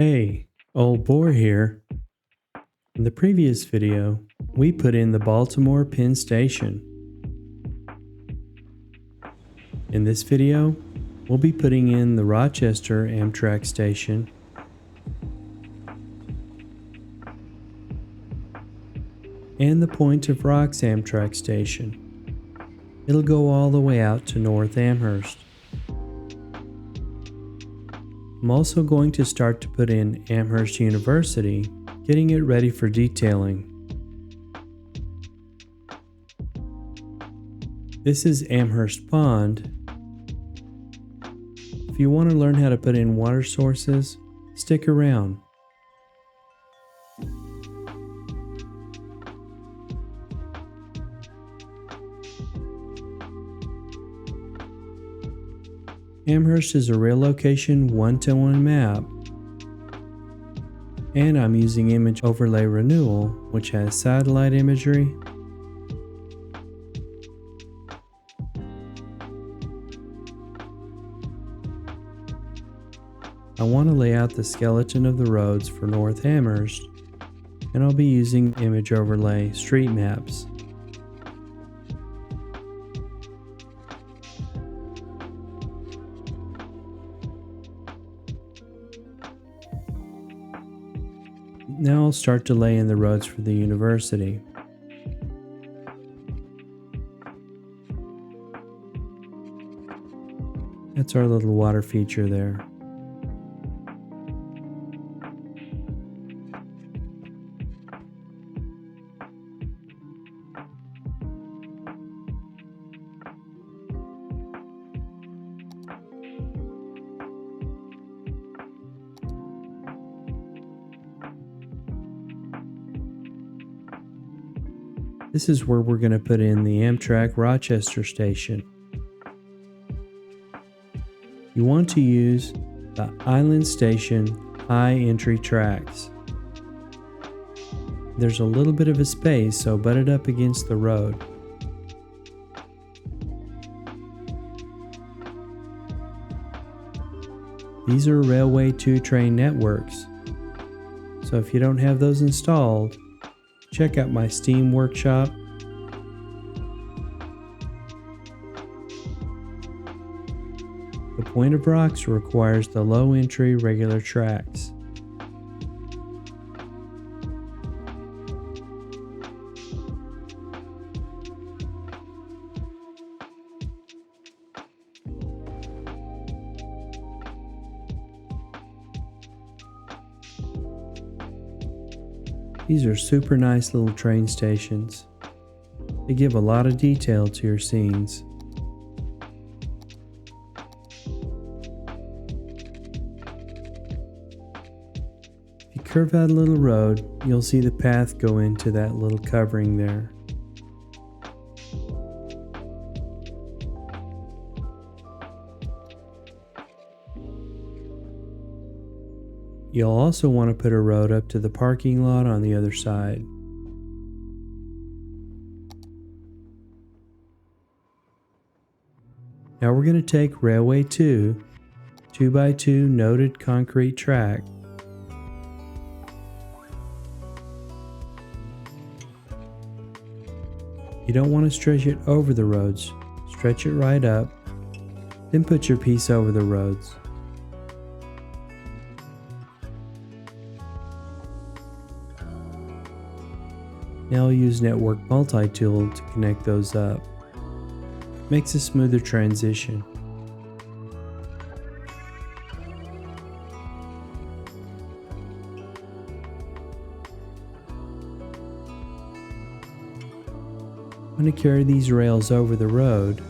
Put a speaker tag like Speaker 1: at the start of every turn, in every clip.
Speaker 1: Hey, Old Boar here. In the previous video, we put in the Baltimore Penn Station. In this video, we'll be putting in the Rochester Amtrak station and the Point of Rocks Amtrak station. It'll go all the way out to North Amherst. I'm also going to start to put in Amherst University, getting it ready for detailing. This is Amherst Pond. If you want to learn how to put in water sources, stick around. Amherst is a real location 1-to-1 map, and I'm using Image Overlay Renewal, which has satellite imagery, I want to lay out the skeleton of the roads for North Amherst, and I'll be using Image Overlay Street Maps. Now I'll start to lay in the roads for the university. That's our little water feature there. This is where we're going to put in the Amtrak Rochester station. You want to use the Island Station high entry tracks. There's a little bit of a space, so butt it up against the road. These are Railway 2 train networks, so if you don't have those installed, check out my Steam workshop. The Point of Rocks requires the low entry regular tracks. These are super nice little train stations. They give a lot of detail to your scenes. If you curve out a little road, you'll see the path go into that little covering there. You'll also want to put a road up to the parking lot on the other side. Now we're going to take Railway 2, 2x2 noted concrete track. You don't want to stretch it over the roads, stretch it right up, then put your piece over the roads. Now I'll use Network Multi-Tool to connect those up. Makes a smoother transition. I'm going to carry these rails over the road.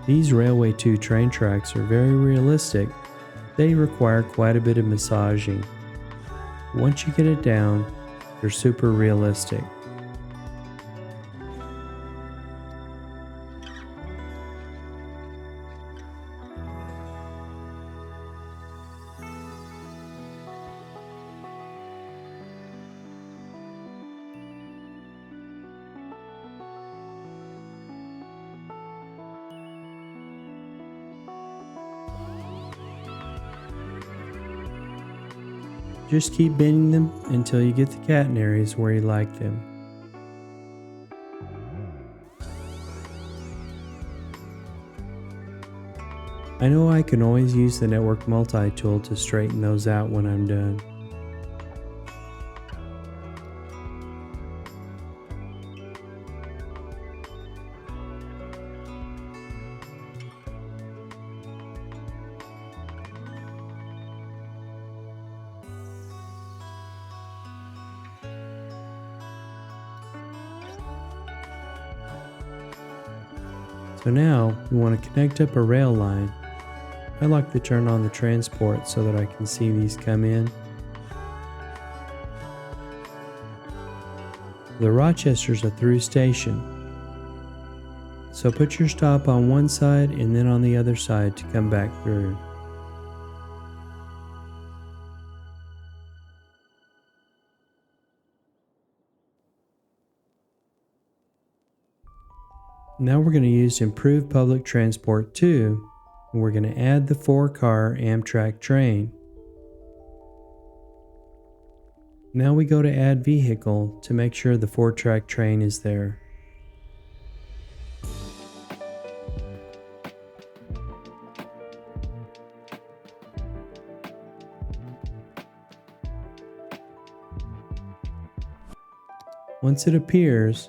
Speaker 1: These Railway 2 train tracks are very realistic They require quite a bit of massaging. Once you get it down, they're super realistic. Just keep bending them until you get the catenaries where you like them. I know I can always use the network multi-tool to straighten those out when I'm done. So now we want to connect up a rail line. I like to turn on the transport so that I can see these come in. The Rochester's a through station, so put your stop on one side and then on the other side to come back through. Now we're going to use Improved Public Transport 2, and we're going to add the 4-car Amtrak train. Now we go to Add Vehicle to make sure the 4-track train is there. Once it appears,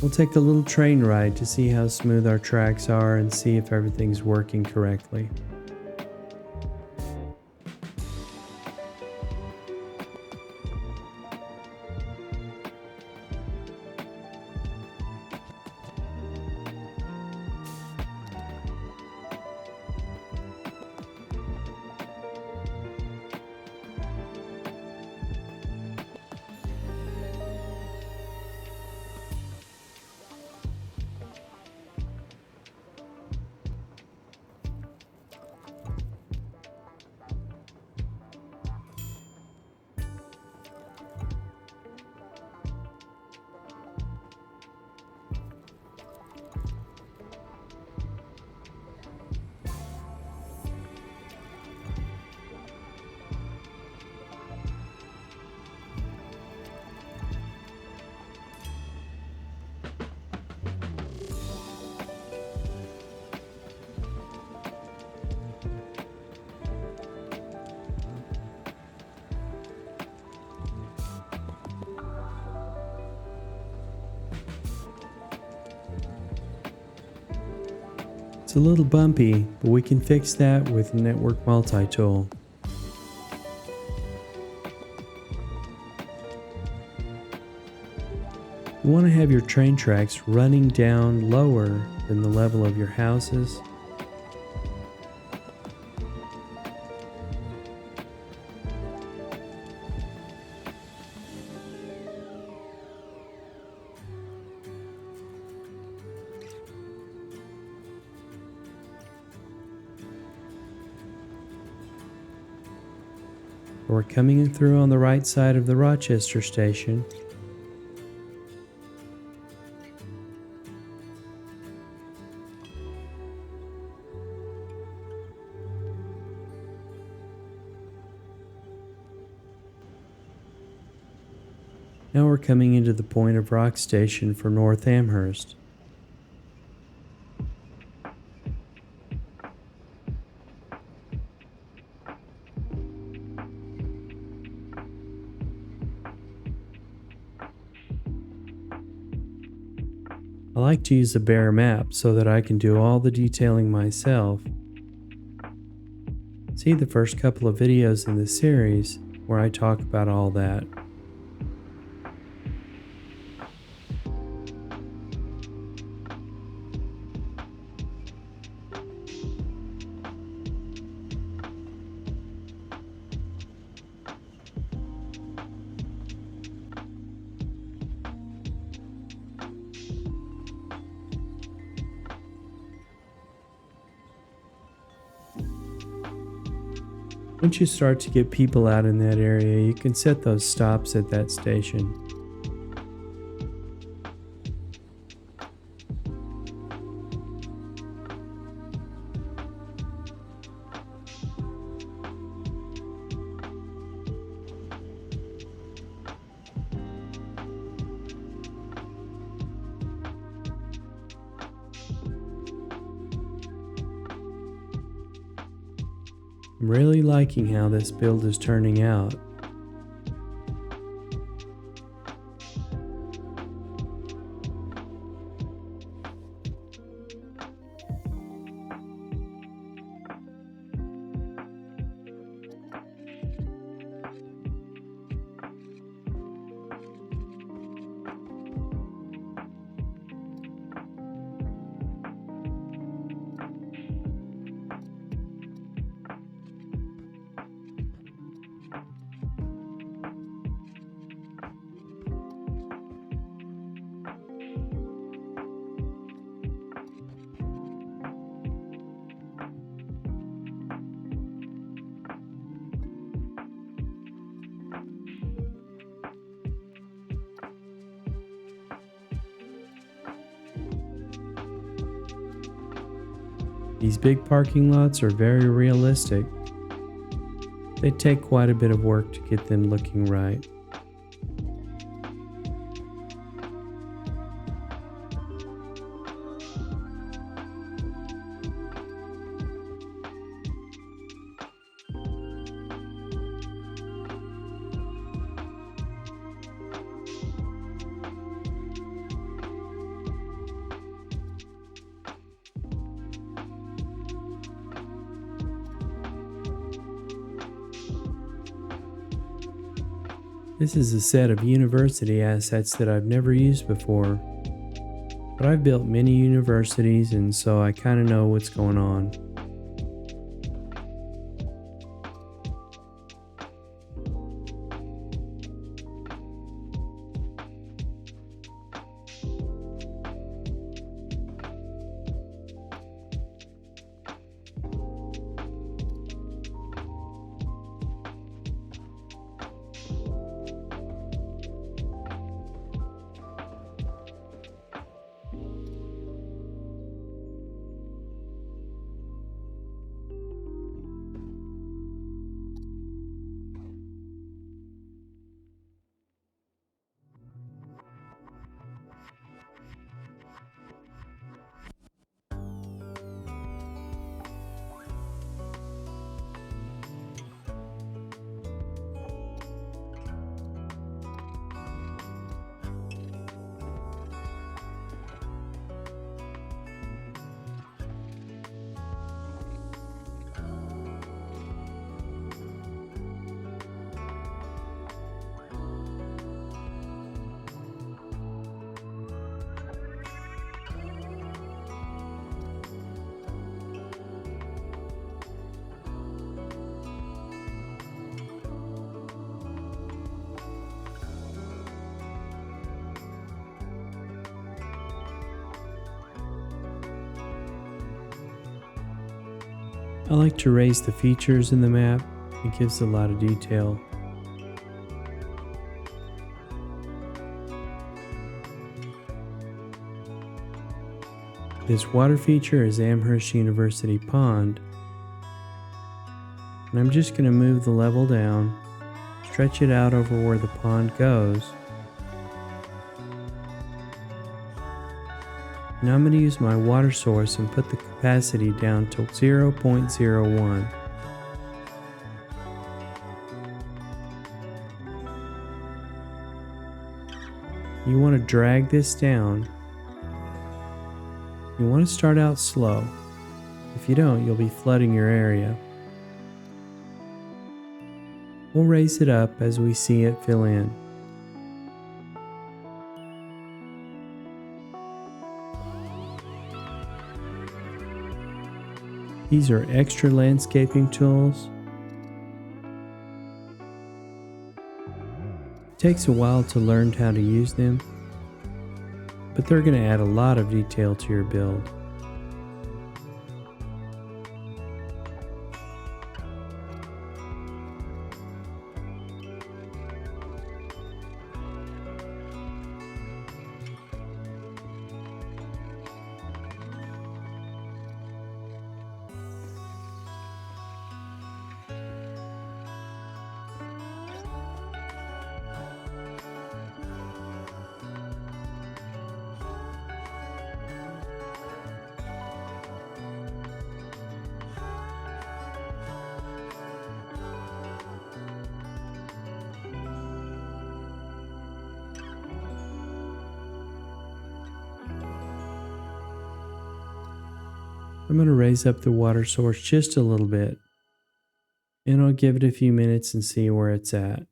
Speaker 1: we'll take a little train ride to see how smooth our tracks are and see if everything's working correctly. It's a little bumpy, but we can fix that with Network Multi-Tool. You want to have your train tracks running down lower than the level of your houses. We're coming in through on the right side of the Rochester station. Now we're coming into the point of Rock Station for North Amherst. I like to use a bare map so that I can do all the detailing myself. See the first couple of videos in this series where I talk about all that. Once you start to get people out in that area, you can set those stops at that station. I'm really liking how this build is turning out. These big parking lots are very realistic. They take quite a bit of work to get them looking right. This is a set of university assets that I've never used before, but I've built many universities and so I kind of know what's going on. I like to raise the features in the map. It gives a lot of detail. This water feature is Amherst University Pond. And I'm just going to move the level down, stretch it out over where the pond goes. Now I'm going to use my water source and put the capacity down to 0.01. You want to drag this down. You want to start out slow. If you don't, you'll be flooding your area. We'll raise it up as we see it fill in. These are extra landscaping tools. It takes a while to learn how to use them, but they're going to add a lot of detail to your build. I'm going to raise up the water source just a little bit, and I'll give it a few minutes and see where it's at.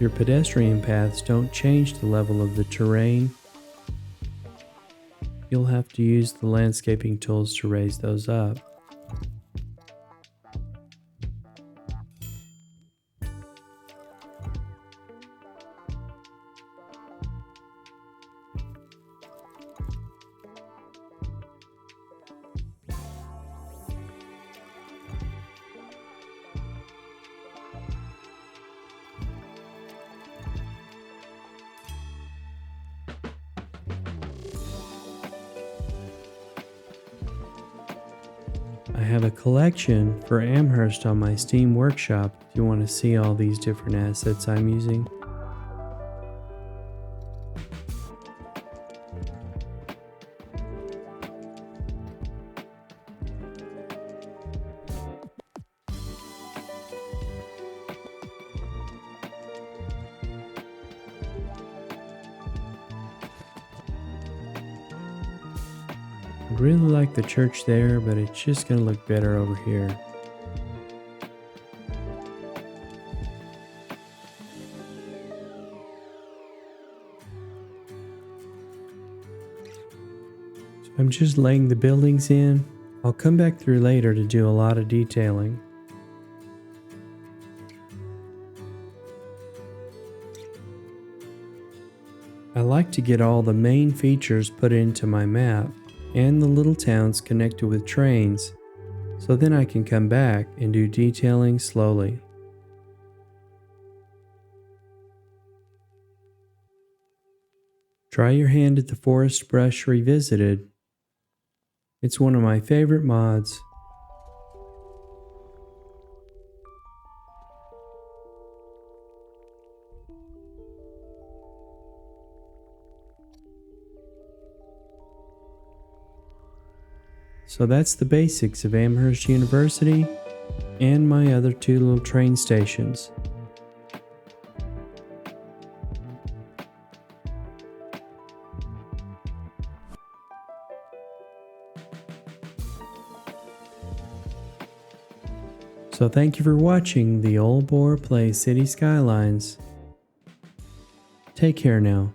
Speaker 1: Your pedestrian paths don't change the level of the terrain. You'll have to use the landscaping tools to raise those up. I have a collection for Amherst on my Steam workshop if you want to see all these different assets I'm using. I really like the church there, but it's just going to look better over here. So I'm just laying the buildings in. I'll come back through later to do a lot of detailing. I like to get all the main features put into my map and the little towns connected with trains, so then I can come back and do detailing slowly. Try your hand at the Forest Brush Revisited. It's one of my favorite mods. So that's the basics of Amherst University and my other two little train stations. So thank you for watching the Old Boar Plays City Skylines. Take care now.